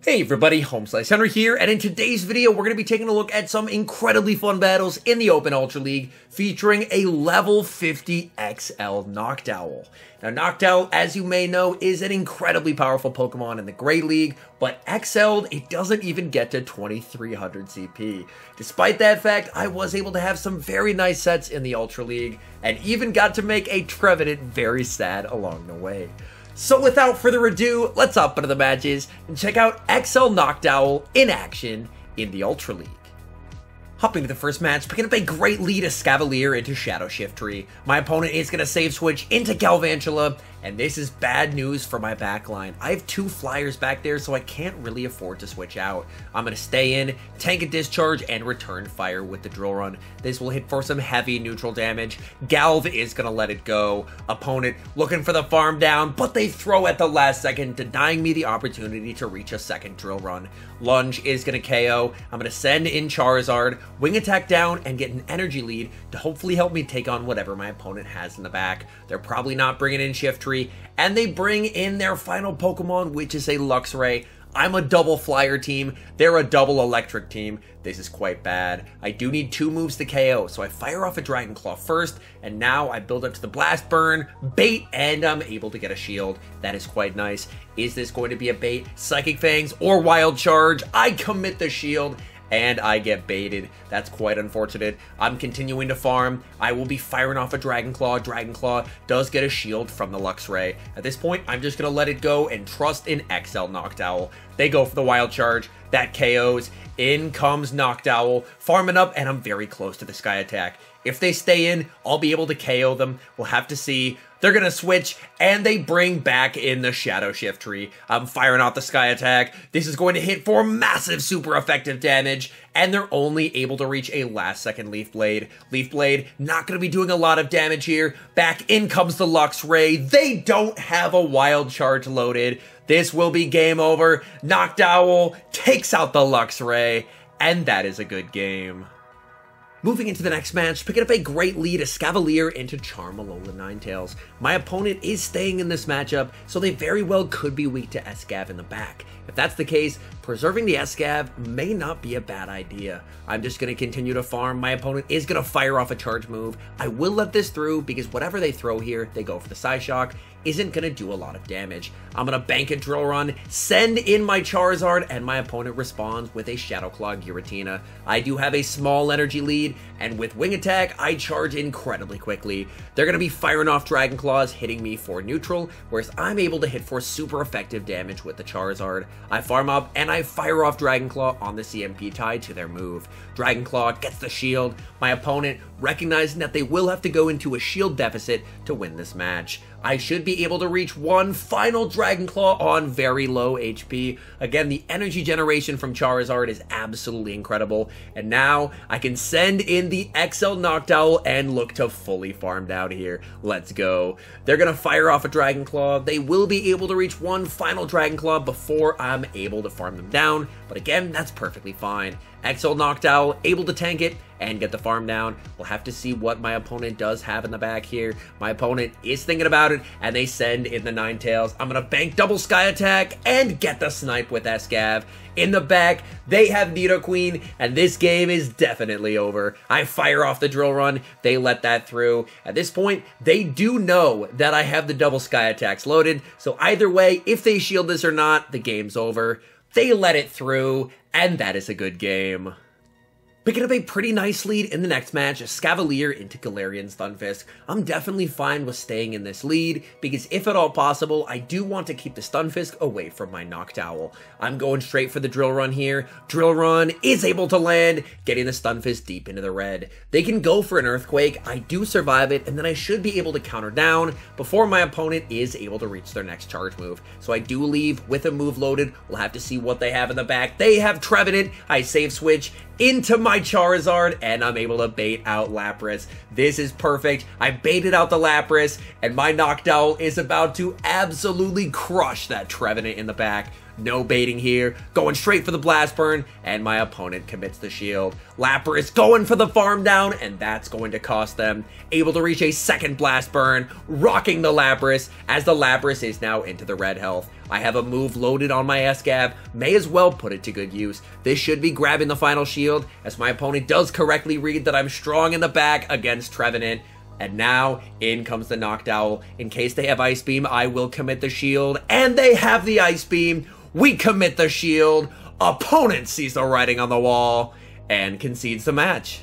Hey everybody, HomeSliceHenry here, and in today's video, we're going to be taking a look at some incredibly fun battles in the Open Ultra League featuring a level 50 XL NOCTOWL. Now, NOCTOWL, as you may know, is an incredibly powerful Pokemon in the Great League, but XL'd, it doesn't even get to 2300 CP. Despite that fact, I was able to have some very nice sets in the Ultra League, and even got to make a Trevenant very sad along the way. So without further ado, let's hop into the matches and check out XL NOCTOWL in action in the Ultra League. Hopping to the first match, picking up a great lead as Escavalier into Shadow Shiftry. My opponent is going to save switch into Galvantula, and this is bad news for my backline. I have two flyers back there, so I can't really afford to switch out. I'm going to stay in, tank a discharge, and return fire with the drill run. This will hit for some heavy neutral damage. Galv is going to let it go. Opponent looking for the farm down, but they throw at the last second, denying me the opportunity to reach a second drill run. Lunge is going to KO. I'm going to send in Charizard, wing attack down, and get an energy lead to hopefully help me take on whatever my opponent has in the back. They're probably not bringing in Shiftry, and they bring in their final Pokemon, which is a Luxray. I'm a double flyer team. They're a double electric team. This is quite bad. I do need two moves to KO, so I fire off a Dragon Claw first, and now I build up to the Blast Burn, bait, and I'm able to get a shield. That is quite nice. Is this going to be a bait? Psychic Fangs or Wild Charge? I commit the shield, and I get baited. That's quite unfortunate. I'm continuing to farm. I will be firing off a Dragon Claw. Dragon Claw does get a shield from the Luxray. At this point, I'm just going to let it go and trust in XL NOCTOWL. They go for the Wild Charge. That KOs. In comes NOCTOWL. Farming up, and I'm very close to the Sky Attack. If they stay in, I'll be able to KO them. We'll have to see. They're going to switch, and they bring back in the Shadow Shiftry. I'm firing out the Sky Attack. This is going to hit for massive super effective damage, and they're only able to reach a last second Leaf Blade. Leaf Blade not going to be doing a lot of damage here. Back in comes the Luxray. They don't have a Wild Charge loaded. This will be game over. NOCTOWL takes out the Luxray, and that is a good game. Moving into the next match, picking up a great lead, Escavalier into Charmalola Ninetales. My opponent is staying in this matchup, so they very well could be weak to Escav in the back. If that's the case, preserving the Escav may not be a bad idea. I'm just going to continue to farm. My opponent is going to fire off a charge move. I will let this through because whatever they throw here, they go for the Psyshock, isn't going to do a lot of damage. I'm going to bank a drill run, send in my Charizard, and my opponent responds with a Shadow Claw Giratina. I do have a small energy lead, and with Wing Attack, I charge incredibly quickly. They're going to be firing off Dragon Claws, hitting me for neutral, whereas I'm able to hit for super effective damage with the Charizard. I farm up, and I fire off Dragon Claw on the CMP tied to their move. Dragon Claw gets the shield. My opponent, recognizing that they will have to go into a shield deficit to win this match. I should be able to reach one final Dragon Claw on very low HP. Again, the energy generation from Charizard is absolutely incredible. And now I can send in the XL NOCTOWL and look to fully farm down here. Let's go. They're going to fire off a Dragon Claw. They will be able to reach one final Dragon Claw before I'm able to farm them down. But again, that's perfectly fine. XL NOCTOWL able to tank it and get the farm down. We'll have to see what my opponent does have in the back here. My opponent is thinking about it, and they send in the Ninetales. I'm going to bank double Sky Attack and get the snipe with Escav. In the back, they have Nidoqueen, and this game is definitely over. I fire off the drill run. They let that through. At this point, they do know that I have the double Sky Attacks loaded, so either way, if they shield this or not, the game's over. They let it through, and that is a good game. Picking up a pretty nice lead in the next match, Escavalier into Galarian Stunfisk. I'm definitely fine with staying in this lead, because if at all possible, I do want to keep the Stunfisk away from my NOCTOWL. I'm going straight for the Drill Run here. Drill Run is able to land, getting the Stunfisk deep into the red. They can go for an Earthquake. I do survive it, and then I should be able to counter down before my opponent is able to reach their next charge move. So I do leave with a move loaded. We'll have to see what they have in the back. They have Trevenant. I save switch into my Charizard, and I'm able to bait out Lapras. This is perfect. I baited out the Lapras, and my NOCTOWL is about to absolutely crush that Trevenant in the back. No baiting here. Going straight for the blast burn, and my opponent commits the shield. Lapras going for the farm down, and that's going to cost them. Able to reach a second blast burn, rocking the Lapras, as the Lapras is now into the red health. I have a move loaded on my Escav, may as well put it to good use. This should be grabbing the final shield, as my opponent does correctly read that I'm strong in the back against Trevenant. And now, in comes the NOCTOWL. In case they have Ice Beam, I will commit the shield. And they have the Ice Beam. We commit the shield. Opponent sees the writing on the wall and concedes the match.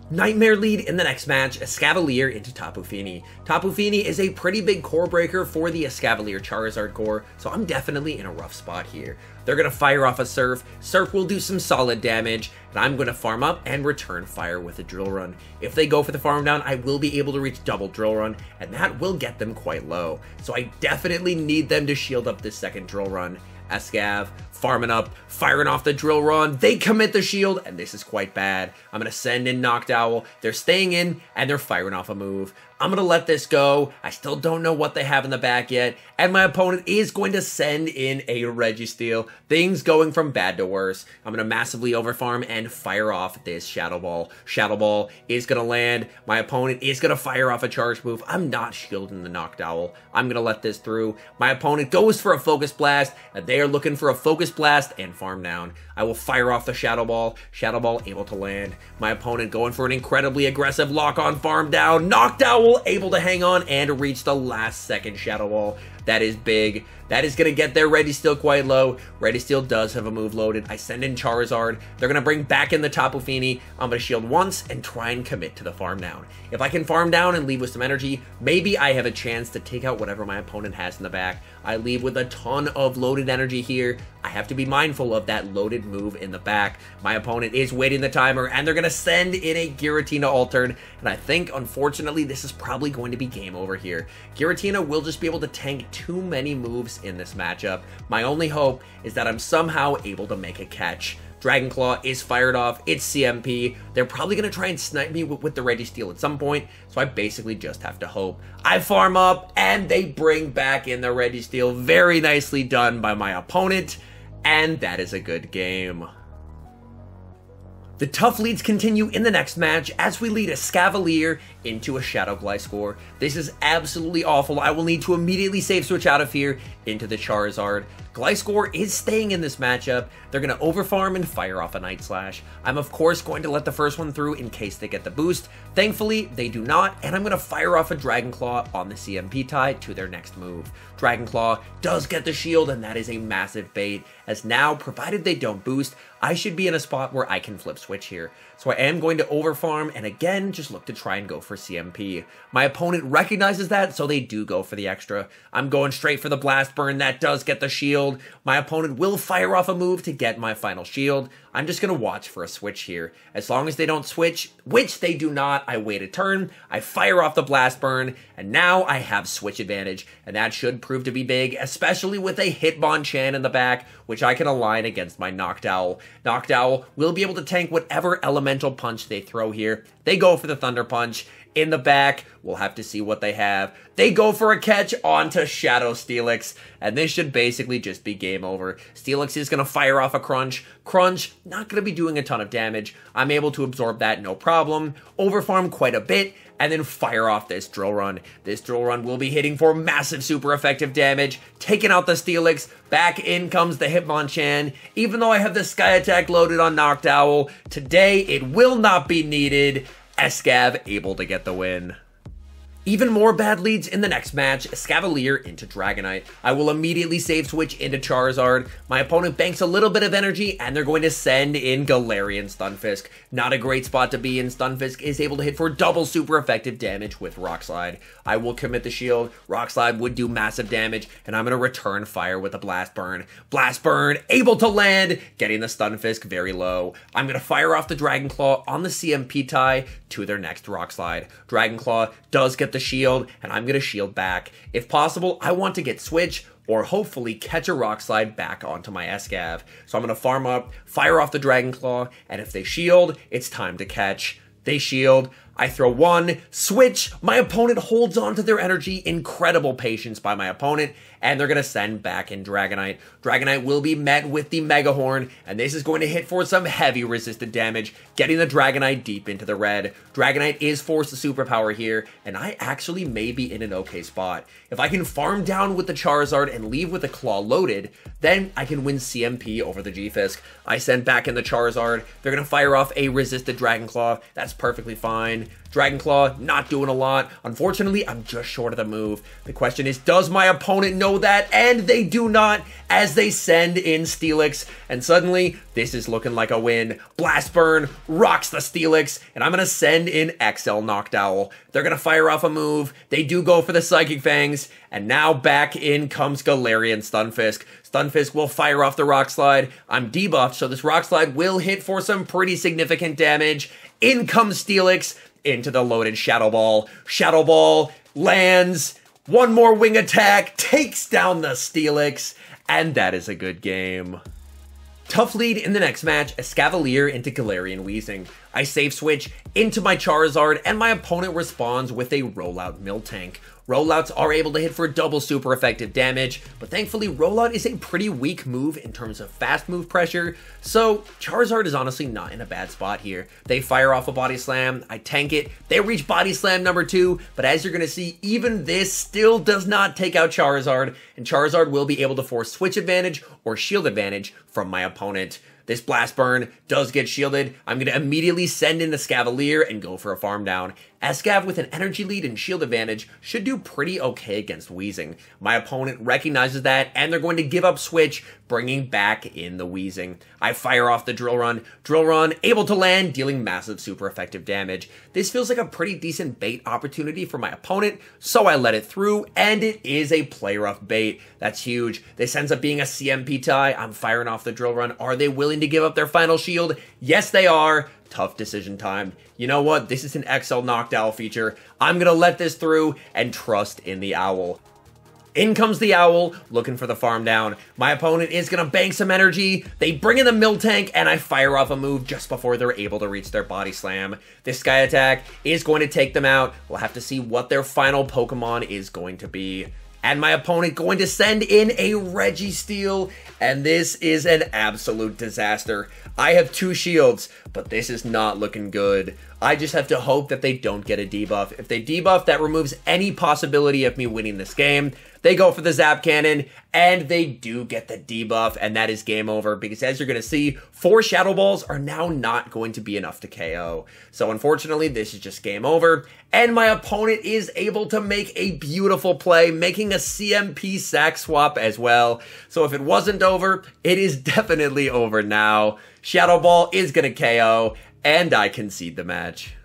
Nightmare lead in the next match, Escavalier into Tapu Fini. Tapu Fini is a pretty big core breaker for the Escavalier Charizard core, so I'm definitely in a rough spot here. They're going to fire off a Surf. Surf will do some solid damage, and I'm going to farm up and return fire with a Drill Run. If they go for the farm down, I will be able to reach double Drill Run, and that will get them quite low. So I definitely need them to shield up this second Drill Run. Escav, farming up, firing off the Drill Run. They commit the shield, and this is quite bad. I'm going to send in NOCTOWL. They're staying in, and they're firing off a move. I'm going to let this go. I still don't know what they have in the back yet, and my opponent is going to send in a Registeel. Things going from bad to worse. I'm going to massively overfarm and fire off this Shadow Ball. Shadow Ball is going to land. My opponent is going to fire off a charge move. I'm not shielding the NOCTOWL. I'm going to let this through. My opponent goes for a Focus Blast, and they are looking for a Focus Blast and farm down. I will fire off the Shadow Ball. Shadow Ball able to land. My opponent going for an incredibly aggressive lock-on farm down. NOCTOWL able to hang on and reach the last second Shadow Ball. That is big. That is going to get their Registeel quite low. Registeel does have a move loaded. I send in Charizard. They're going to bring back in the Tapu Fini. I'm going to shield once and try and commit to the farm down. If I can farm down and leave with some energy, maybe I have a chance to take out whatever my opponent has in the back. I leave with a ton of loaded energy here. I have to be mindful of that loaded move in the back. My opponent is waiting the timer, and they're going to send in a Giratina altered, and I think, unfortunately, this is probably going to be game over here. Giratina will just be able to tank too many moves in this matchup. My only hope is that I'm somehow able to make a catch. Dragon Claw is fired off. It's CMP. They're probably going to try and snipe me with the Registeel at some point, so I basically just have to hope. I farm up, and they bring back in the Registeel. Very nicely done by my opponent, and that is a good game. The tough leads continue in the next match as we lead a Escavalier into a Shadow Gliscor. This is absolutely awful. I will need to immediately save switch out of here into the Charizard. Gliscor is staying in this matchup. They're going to overfarm and fire off a Night Slash. I'm of course going to let the first one through in case they get the boost. Thankfully, they do not, and I'm going to fire off a Dragon Claw on the CMP tie to their next move. Dragon Claw does get the shield, and that is a massive bait, as now, provided they don't boost, I should be in a spot where I can flip switch here. So I am going to overfarm and again just look to try and go for CMP. My opponent recognizes that, so they do go for the extra. I'm going straight for the Blast Burn. That does get the shield. My opponent will fire off a move to get my final shield. I'm just going to watch for a switch here. As long as they don't switch, which they do not, I wait a turn, I fire off the Blast Burn, and now I have switch advantage, and that should prove to be big, especially with a Hitmonchan in the back, which I can align against my NOCTOWL. NOCTOWL will be able to tank whatever elemental punch they throw here. They go for the Thunder Punch. In the back, we'll have to see what they have. They go for a catch onto Shadow Steelix, and this should basically just be game over. Steelix is going to fire off a Crunch. Crunch, not going to be doing a ton of damage. I'm able to absorb that, no problem. Overfarm quite a bit, and then fire off this Drill Run. This Drill Run will be hitting for massive super effective damage, taking out the Steelix. Back in comes the Hitmonchan. Even though I have the Sky Attack loaded on NOCTOWL, today it will not be needed. Escav able to get the win. Even more bad leads in the next match, Escavalier into Dragonite. I will immediately save switch into Charizard. My opponent banks a little bit of energy, and they're going to send in Galarian Stunfisk. Not a great spot to be in. Stunfisk is able to hit for double super effective damage with Rock Slide. I will commit the shield. Rock Slide would do massive damage, and I'm going to return fire with a Blast Burn. Blast Burn, able to land, getting the Stunfisk very low. I'm going to fire off the Dragon Claw on the CMP tie to their next Rock Slide. Dragon Claw does get the shield, and I'm going to shield back. If possible, I want to get switch or hopefully catch a Rock Slide back onto my Escav. So I'm going to farm up, fire off the Dragon Claw, and if they shield, it's time to catch. They shield. I throw one, switch, my opponent holds on to their energy, incredible patience by my opponent, and they're going to send back in Dragonite. Dragonite will be met with the Mega Horn, and this is going to hit for some heavy resisted damage, getting the Dragonite deep into the red. Dragonite is forced to superpower here, and I actually may be in an okay spot. If I can farm down with the Charizard and leave with the Claw loaded, then I can win CMP over the G-Fisk. I send back in the Charizard. They're going to fire off a resisted Dragon Claw. That's perfectly fine. Dragon Claw, not doing a lot. Unfortunately, I'm just short of the move. The question is, does my opponent know that? And they do not, as they send in Steelix. And suddenly, this is looking like a win. Blast Burn rocks the Steelix, and I'm going to send in XL NOCTOWL. They're going to fire off a move. They do go for the Psychic Fangs, and now back in comes Galarian Stunfisk. Stunfisk will fire off the Rock Slide. I'm debuffed, so this Rock Slide will hit for some pretty significant damage. In comes Steelix into the loaded Shadow Ball. Shadow Ball lands. One more wing attack, takes down the Steelix, and that is a good game. Tough lead in the next match, Escavalier into Galarian Weezing. I save switch into my Charizard, and my opponent responds with a Rollout Miltank. Rollouts are able to hit for double super effective damage, but thankfully Rollout is a pretty weak move in terms of fast move pressure, so Charizard is honestly not in a bad spot here. They fire off a Body Slam, I tank it, they reach Body Slam number 2, but as you're going to see, even this still does not take out Charizard, and Charizard will be able to force switch advantage or shield advantage from my opponent. This Blast Burn does get shielded. I'm going to immediately send in the Escavalier and go for a farm down. Escav with an energy lead and shield advantage should do pretty okay against Weezing. My opponent recognizes that, and they're going to give up switch, bringing back in the Weezing. I fire off the Drill Run. Drill Run able to land, dealing massive super effective damage. This feels like a pretty decent bait opportunity for my opponent, so I let it through, and it is a play rough bait. That's huge. This ends up being a CMP tie. I'm firing off the Drill Run. Are they willing to give up their final shield? Yes, they are. Tough decision time. You know what? This is an XL NOCTOWL feature. I'm going to let this through and trust in the Owl. In comes the Owl, looking for the farm down. My opponent is going to bank some energy. They bring in the Miltank, and I fire off a move just before they're able to reach their Body Slam. This Sky Attack is going to take them out. We'll have to see what their final Pokemon is going to be. And my opponent going to send in a Registeel, and this is an absolute disaster. I have 2 shields, but this is not looking good. I just have to hope that they don't get a debuff. If they debuff, that removes any possibility of me winning this game. They go for the Zap Cannon, and they do get the debuff, and that is game over, because as you're going to see, 4 Shadow Balls are now not going to be enough to KO. So unfortunately, this is just game over, and my opponent is able to make a beautiful play, making a CMP sack swap as well. So if it wasn't over, it is definitely over now. Shadow Ball is going to KO, and I concede the match.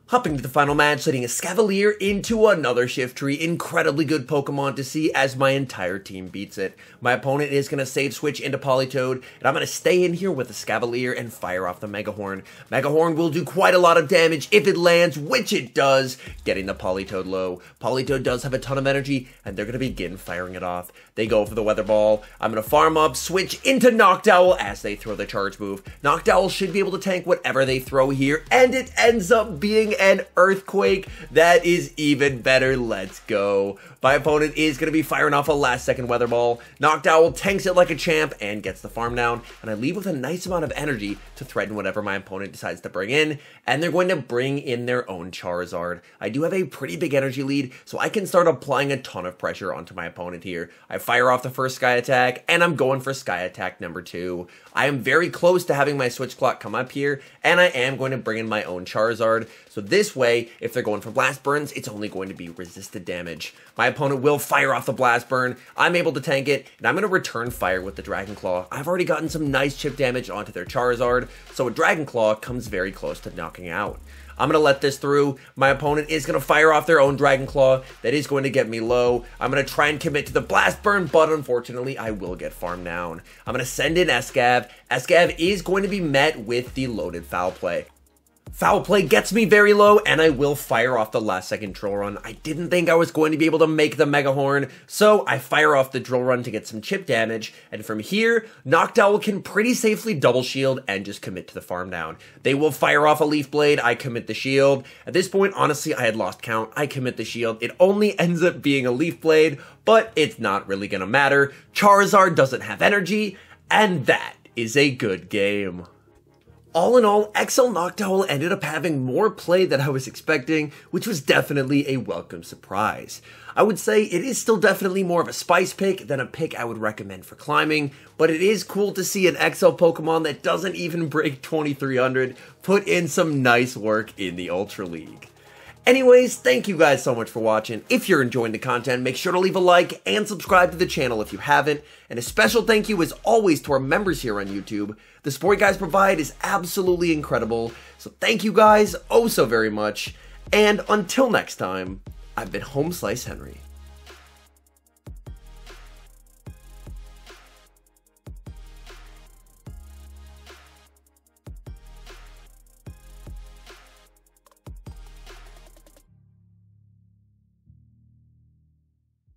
Hopping to the final match, letting Escavalier into another Shiftry. Incredibly good Pokemon to see as my entire team beats it. My opponent is going to save switch into Politoed, and I'm going to stay in here with Escavalier and fire off the Mega Horn. Mega Horn will do quite a lot of damage if it lands, which it does, getting the Politoed low. Politoed does have a ton of energy, and they're going to begin firing it off. They go for the Weather Ball. I'm going to farm up, switch into NOCTOWL as they throw the charge move. NOCTOWL should be able to tank whatever they throw here, and it ends up being an Earthquake. That is even better. Let's go. My opponent is going to be firing off a last second Weather Ball. NOCTOWL tanks it like a champ and gets the farm down, and I leave with a nice amount of energy to threaten whatever my opponent decides to bring in, and they're going to bring in their own Charizard. I do have a pretty big energy lead, so I can start applying a ton of pressure onto my opponent here. I fire off the first Sky Attack, and I'm going for Sky Attack number 2. I am very close to having my Switch Clock come up here, and I am going to bring in my own Charizard. So this way, if they're going for Blast Burns, it's only going to be resisted damage. My opponent will fire off the Blast Burn. I'm able to tank it, and I'm going to return fire with the Dragon Claw. I've already gotten some nice chip damage onto their Charizard, so a Dragon Claw comes very close to knocking out. I'm going to let this through. My opponent is going to fire off their own Dragon Claw. That is going to get me low. I'm going to try and commit to the Blast Burn, but unfortunately, I will get farmed down. I'm going to send in Escav. Escav is going to be met with the loaded Foul Play. Foul play gets me very low, and I will fire off the last second drill run. I didn't think I was going to be able to make the Mega Horn, so I fire off the drill run to get some chip damage, and from here, NOCTOWL can pretty safely double shield and just commit to the farm down. They will fire off a Leaf Blade, I commit the shield. At this point, honestly, I had lost count. I commit the shield. It only ends up being a Leaf Blade, but it's not really gonna matter. Charizard doesn't have energy, and that is a good game. All in all, XL NOCTOWL ended up having more play than I was expecting, which was definitely a welcome surprise. I would say it is still definitely more of a spice pick than a pick I would recommend for climbing, but it is cool to see an XL Pokemon that doesn't even break 2300 put in some nice work in the Ultra League. Anyways, thank you guys so much for watching. If you're enjoying the content, make sure to leave a like and subscribe to the channel if you haven't. And a special thank you as always to our members here on YouTube. The support you guys provide is absolutely incredible. So thank you guys oh so very much. And until next time, I've been HomeSliceHenry.